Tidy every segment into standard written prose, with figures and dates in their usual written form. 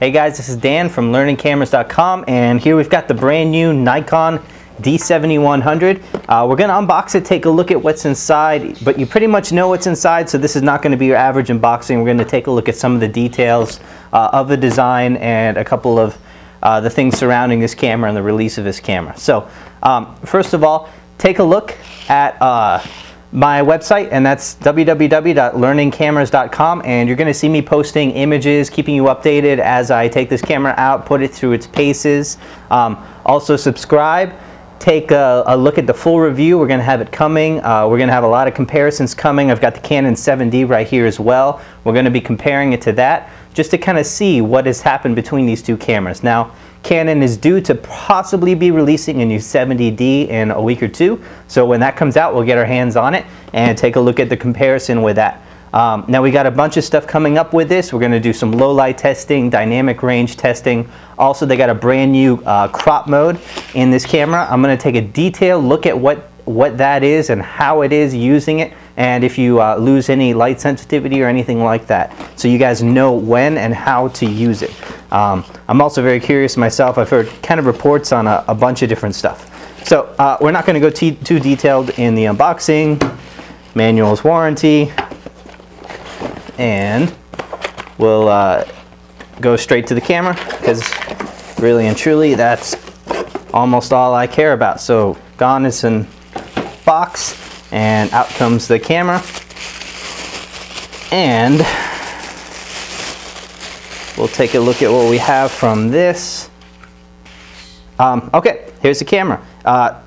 Hey guys, this is Dan from learningcameras.com, and here we've got the brand new Nikon D7100. We're going to unbox it, take a look at what's inside, but you pretty much know what's inside, so this is not going to be your average unboxing. We're going to take a look at some of the details of the design and a couple of the things surrounding this camera and the release of this camera. So first of all, take a look at my website, and that's www.learningcameras.com, and you're going to see me posting images, keeping you updated as I take this camera out, put it through its paces. Also subscribe, take a look at the full review. We're going to have it coming. We're going to have a lot of comparisons coming. I've got the Canon 7D right here as well. We're going to be comparing it to that just to kind of see what has happened between these two cameras. Now, Canon is due to possibly be releasing a new 70D in a week or two, so when that comes out, we'll get our hands on it and take a look at the comparison with that. Now we got a bunch of stuff coming up with this. We're going to do some low light testing, dynamic range testing. Also, they got a brand new crop mode in this camera. I'm going to take a detailed look at what that is and how it is using it, and if you lose any light sensitivity or anything like that, so you guys know when and how to use it. I'm also very curious myself. I've heard kind of reports on a bunch of different stuff. So we're not going to go too detailed in the unboxing, manual's warranty, and we'll go straight to the camera, because really and truly that's almost all I care about. So gone is in box, and out comes the camera, and we'll take a look at what we have from this. Okay, here's the camera.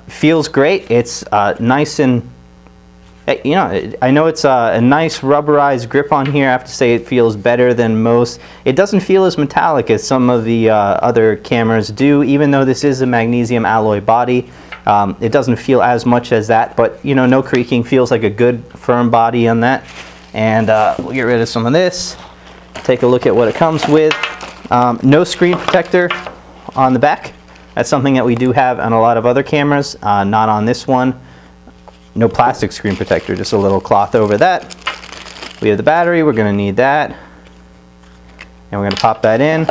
Feels great. It's nice and, you know, I know it's a nice rubberized grip on here. I have to say it feels better than most. It doesn't feel as metallic as some of the other cameras do, even though this is a magnesium alloy body. It doesn't feel as much as that, but you know, no creaking. Feels like a good firm body on that. And we'll get rid of some of this. Take a look at what it comes with. No screen protector on the back. That's something that we do have on a lot of other cameras, not on this one. No plastic screen protector, just a little cloth over that. We have the battery, we're going to need that. And we're going to pop that in.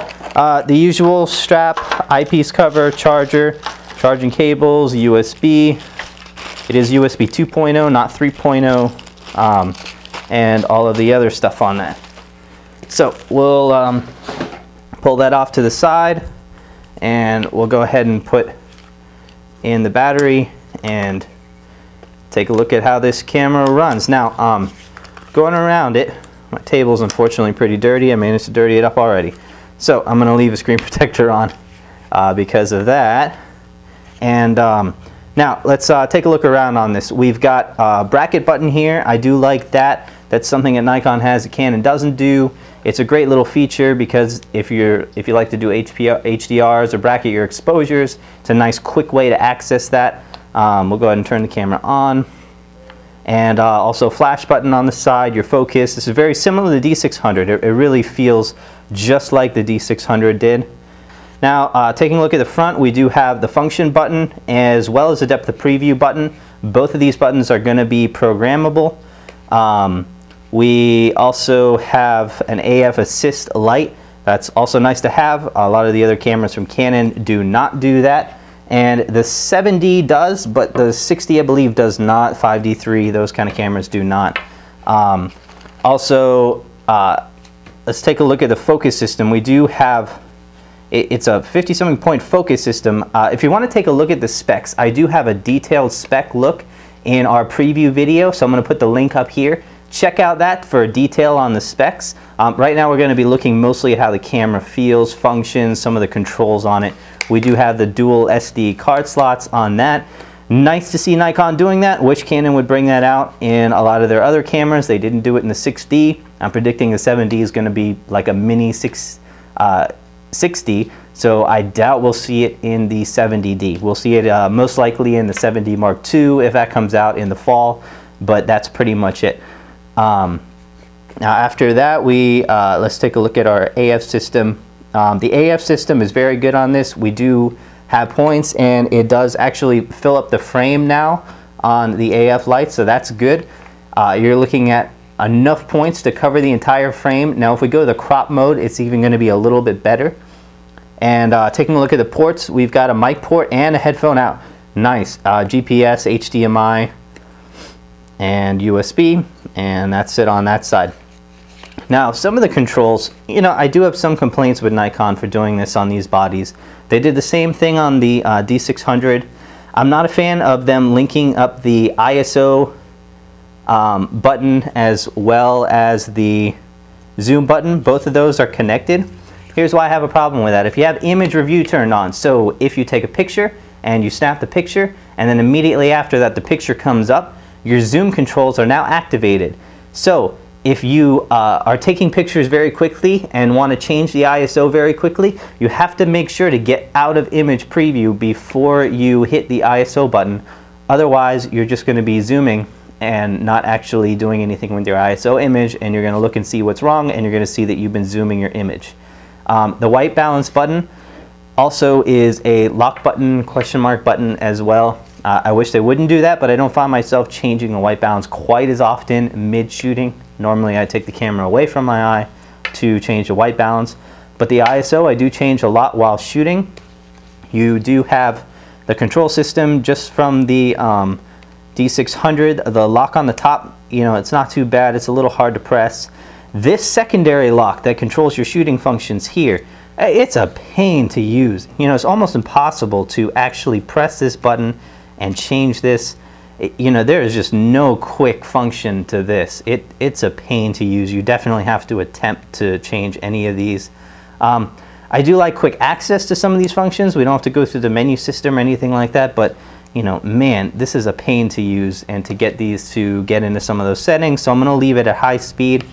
The usual strap, eyepiece cover, charger, charging cables, USB. It is USB 2.0, not 3.0, and all of the other stuff on that. So we'll pull that off to the side, and we'll go ahead and put in the battery and take a look at how this camera runs. Now, going around it, my table's unfortunately pretty dirty. I managed to dirty it up already. So I'm going to leave a screen protector on because of that. And now let's take a look around on this. We've got a bracket button here. I do like that. That's something that Nikon has that Canon doesn't do. It's a great little feature because if you like to do HDRs or bracket your exposures, it's a nice quick way to access that. We'll go ahead and turn the camera on. And also flash button on the side, your focus. This is very similar to the D600. It really feels just like the D600 did. Now, taking a look at the front, we do have the function button as well as the depth of preview button. Both of these buttons are going to be programmable. We also have an AF assist light. That's also nice to have. A lot of the other cameras from Canon do not do that. And the 7D does, but the 60 I believe does not. 5D3, those kind of cameras do not. Also, let's take a look at the focus system. We do have, it's a 50-something point focus system. If you want to take a look at the specs, I do have a detailed spec look in our preview video, so I'm going to put the link up here. Check out that for detail on the specs. Right now we're going to be looking mostly at how the camera feels, functions, some of the controls on it. We do have the dual SD card slots on that. Nice to see Nikon doing that. Wish Canon would bring that out in a lot of their other cameras. They didn't do it in the 6D. I'm predicting the 7D is going to be like a mini 6D, so I doubt we'll see it in the 70D. We'll see it most likely in the 7D Mark II if that comes out in the fall, but that's pretty much it. Now after that, let's take a look at our AF system. The AF system is very good on this. We do have points, and it does actually fill up the frame now on the AF light, so that's good. You're looking at enough points to cover the entire frame. Now if we go to the crop mode, it's even going to be a little bit better. And taking a look at the ports, we've got a mic port and a headphone out. Nice. GPS, HDMI, and USB, and that's it on that side. Now some of the controls, you know, I do have some complaints with Nikon for doing this on these bodies. They did the same thing on the D600. I'm not a fan of them linking up the ISO button as well as the zoom button. Both of those are connected. Here's why I have a problem with that. If you have image review turned on, so if you take a picture and you snap the picture and then immediately after that the picture comes up, your zoom controls are now activated. So if you are taking pictures very quickly and want to change the ISO very quickly, you have to make sure to get out of image preview before you hit the ISO button. Otherwise, you're just going to be zooming and not actually doing anything with your ISO image, and you're going to look and see what's wrong, and you're going to see that you've been zooming your image. The white balance button also is a lock button, question mark button as well. I wish they wouldn't do that, but I don't find myself changing the white balance quite as often mid-shooting. Normally I take the camera away from my eye to change the white balance, but the ISO I do change a lot while shooting. You do have the control system just from the D600, the lock on the top, you know, it's not too bad, it's a little hard to press. This secondary lock that controls your shooting functions here, it's a pain to use. You know, it's almost impossible to actually press this button and change this. You know, there is just no quick function to this. It's a pain to use. You definitely have to attempt to change any of these. I do like quick access to some of these functions. We don't have to go through the menu system or anything like that, but you know, man, this is a pain to use and to get these to get into some of those settings. So I'm going to leave it at high speed.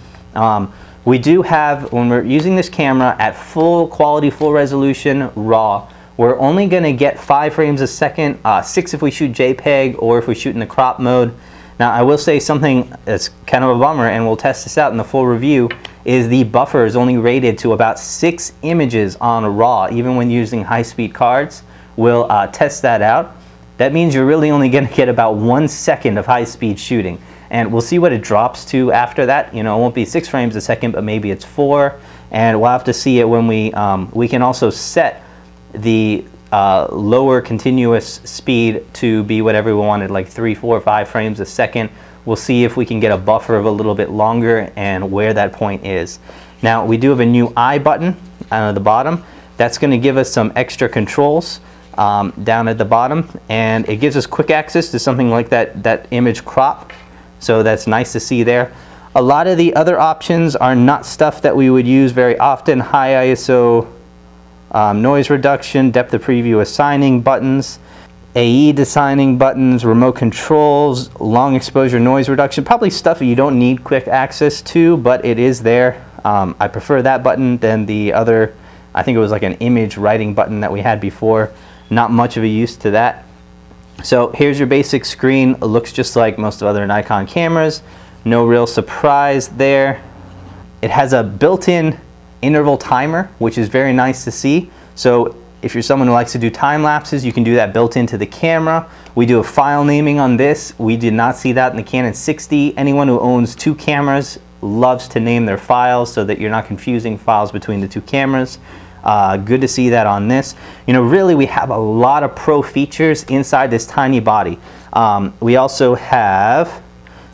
We do have, when we're using this camera at full quality, full resolution, RAW, we're only going to get 5 frames a second, 6 if we shoot JPEG or if we shoot in the crop mode. Now I will say something that's kind of a bummer, and we'll test this out in the full review, is the buffer is only rated to about 6 images on RAW. Even when using high-speed cards, we'll test that out. That means you're really only going to get about 1 second of high-speed shooting. And we'll see what it drops to after that. You know, it won't be 6 frames a second, but maybe it's 4. And we'll have to see it when we can also set the lower continuous speed to be whatever we wanted, like 3, 4, 5 frames a second. We'll see if we can get a buffer of a little bit longer and where that point is. Now we do have a new I button at the bottom. That's going to give us some extra controls down at the bottom, and it gives us quick access to something like that image crop. So that's nice to see there. A lot of the other options are not stuff that we would use very often. High ISO noise reduction, depth of preview assigning buttons, AE designing buttons, remote controls, long exposure noise reduction. Probably stuff that you don't need quick access to, but it is there. I prefer that button than the other, I think it was like an image writing button that we had before. Not much of a use to that. So here's your basic screen. It looks just like most of other Nikon cameras. No real surprise there. It has a built-in interval timer, which is very nice to see. So if you're someone who likes to do time lapses, you can do that built into the camera. We do a file naming on this. We did not see that in the Canon 60. Anyone who owns 2 cameras loves to name their files so that you're not confusing files between the 2 cameras. Good to see that on this. You know, really we have a lot of pro features inside this tiny body. We also have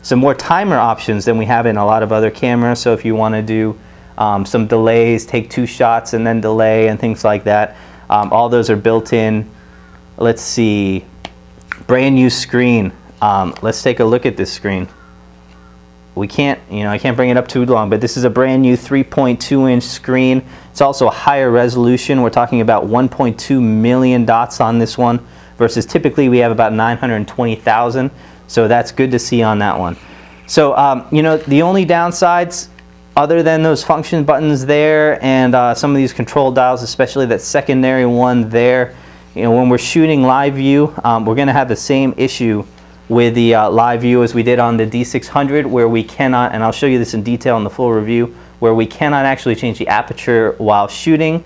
some more timer options than we have in a lot of other cameras. So if you want to do some delays, take 2 shots and then delay and things like that, all those are built in. Let's see, brand new screen. Let's take a look at this screen. We can't, you know, I can't bring it up too long, but this is a brand new 3.2-inch screen. It's also a higher resolution. We're talking about 1.2 million dots on this one, versus typically we have about 920,000. So that's good to see on that one. So, you know, the only downsides, other than those function buttons there and some of these control dials, especially that secondary one there, you know, when we're shooting live view, we're going to have the same issue with the live view as we did on the D600, where we cannot, and I'll show you this in detail in the full review, where we cannot actually change the aperture while shooting.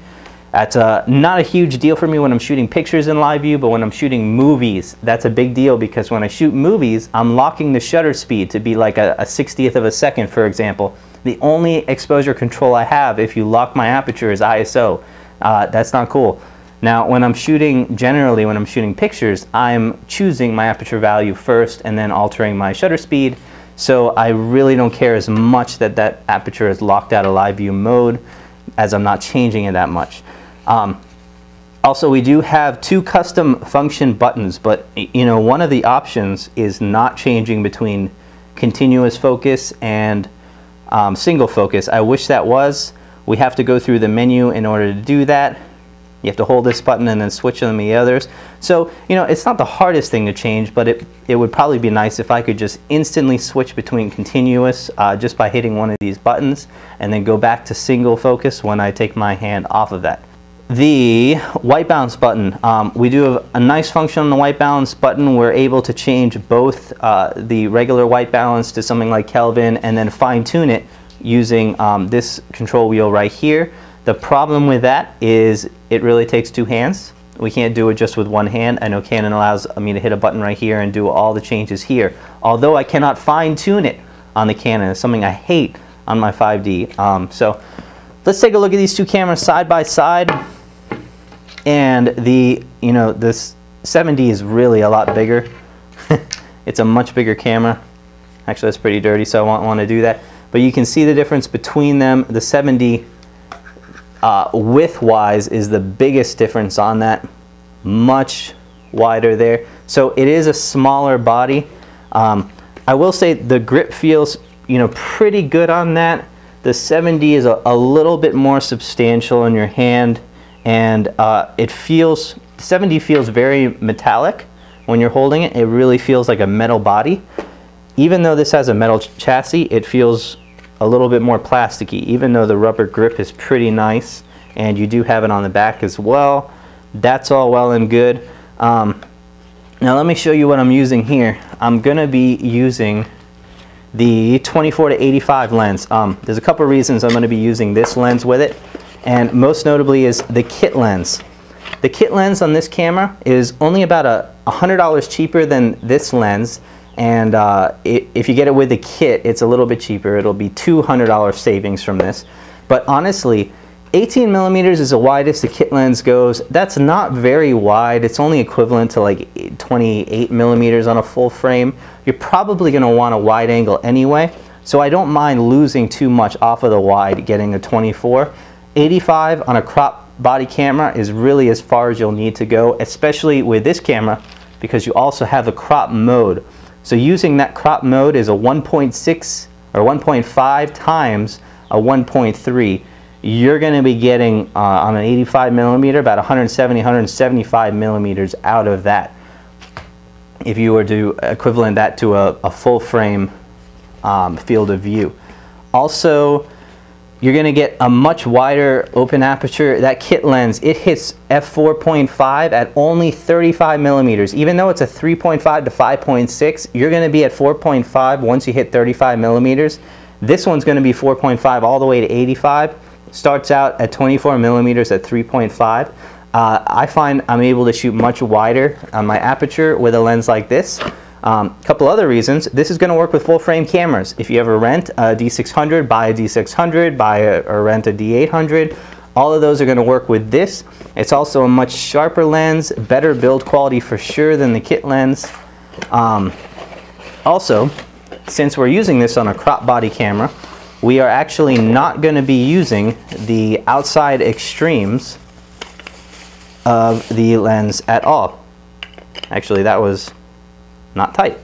That's not a huge deal for me when I'm shooting pictures in live view, but when I'm shooting movies, that's a big deal, because when I shoot movies, I'm locking the shutter speed to be like a 60th of a second, for example. The only exposure control I have if you lock my aperture is ISO. That's not cool. Now, when I'm shooting, generally when I'm shooting pictures, I'm choosing my aperture value first and then altering my shutter speed. So I really don't care as much that that aperture is locked out of live view mode, as I'm not changing it that much. Also, we do have 2 custom function buttons, but you know, one of the options is not changing between continuous focus and single focus. I wish that was. We have to go through the menu in order to do that. You have to hold this button and then switch on the others. So, you know, it's not the hardest thing to change, but it would probably be nice if I could just instantly switch between continuous just by hitting one of these buttons, and then go back to single focus when I take my hand off of that. The white balance button, we do have a nice function on the white balance button. We're able to change both the regular white balance to something like Kelvin and then fine tune it using this control wheel right here. The problem with that is it really takes 2 hands. We can't do it just with one hand. I know Canon allows me to hit a button right here and do all the changes here. Although I cannot fine tune it on the Canon. It's something I hate on my 5D. So let's take a look at these 2 cameras side by side. And this 7D is really a lot bigger. It's a much bigger camera. Actually, that's pretty dirty, so I won't want to do that. But you can see the difference between them. The 7D width-wise is the biggest difference on that. Much wider there. So it is a smaller body. I will say the grip feels, pretty good on that. The 7D is a little bit more substantial in your hand, and 7D feels very metallic when you're holding it. It really feels like a metal body. Even though this has a metal chassis, it feels a little bit more plasticky, even though the rubber grip is pretty nice, and you do have it on the back as well. That's all well and good. Now let me show you what I'm using here. I'm gonna be using the 24 to 85 lens. There's a couple reasons I'm gonna be using this lens with it, and most notably is the kit lens. The kit lens on this camera is only about $100 cheaper than this lens. And if you get it with the kit, it's a little bit cheaper. It'll be $200 savings from this. But honestly, 18 millimeters is the widest the kit lens goes. That's not very wide. It's only equivalent to like 28 millimeters on a full frame. You're probably going to want a wide angle anyway, so I don't mind losing too much off of the wide, getting a 24. 85 on a crop body camera is really as far as you'll need to go, especially with this camera, because you also have the crop mode. So using that crop mode is a 1.6 or 1.5 times a 1.3. You're going to be getting on an 85 millimeter about 170, 175 millimeters out of that, if you were to equivalent that to a full frame field of view. Also, you're going to get a much wider open aperture. That kit lens, it hits f4.5 at only 35 millimeters. Even though it's a 3.5 to 5.6, you're going to be at 4.5 once you hit 35 millimeters. This one's going to be 4.5 all the way to 85. Starts out at 24 millimeters at 3.5. I find I'm able to shoot much wider on my aperture with a lens like this. Couple other reasons. This is going to work with full frame cameras. If you ever rent a D600, buy a D600, or rent a D800. All of those are going to work with this. It's also a much sharper lens, better build quality for sure than the kit lens. Also, since we're using this on a crop body camera, we are actually not going to be using the outside extremes of the lens at all. Actually, that was not tight.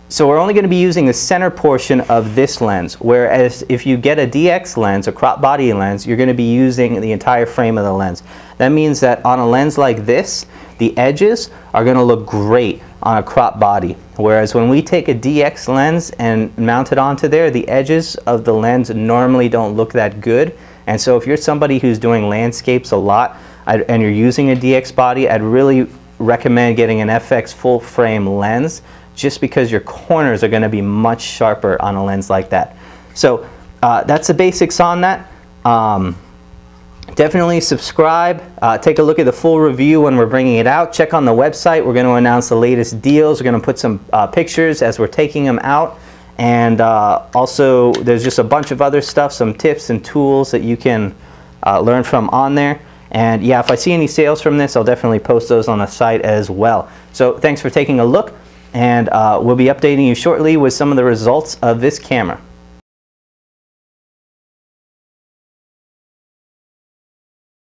So we're only going to be using the center portion of this lens, whereas if you get a DX lens, a crop body lens, you're going to be using the entire frame of the lens. That means that on a lens like this, the edges are going to look great on a crop body, whereas when we take a DX lens and mount it onto there, the edges of the lens normally don't look that good. And so if you're somebody who's doing landscapes a lot and you're using a DX body, I'd really recommend getting an FX full frame lens, just because your corners are going to be much sharper on a lens like that. So that's the basics on that. Definitely subscribe. Take a look at the full review when we're bringing it out. Check on the website. We're going to announce the latest deals. We're going to put some pictures as we're taking them out. And also, there's just a bunch of other stuff, some tips and tools that you can learn from on there. And yeah, if I see any sales from this, I'll definitely post those on the site as well. So thanks for taking a look, and we'll be updating you shortly with some of the results of this camera.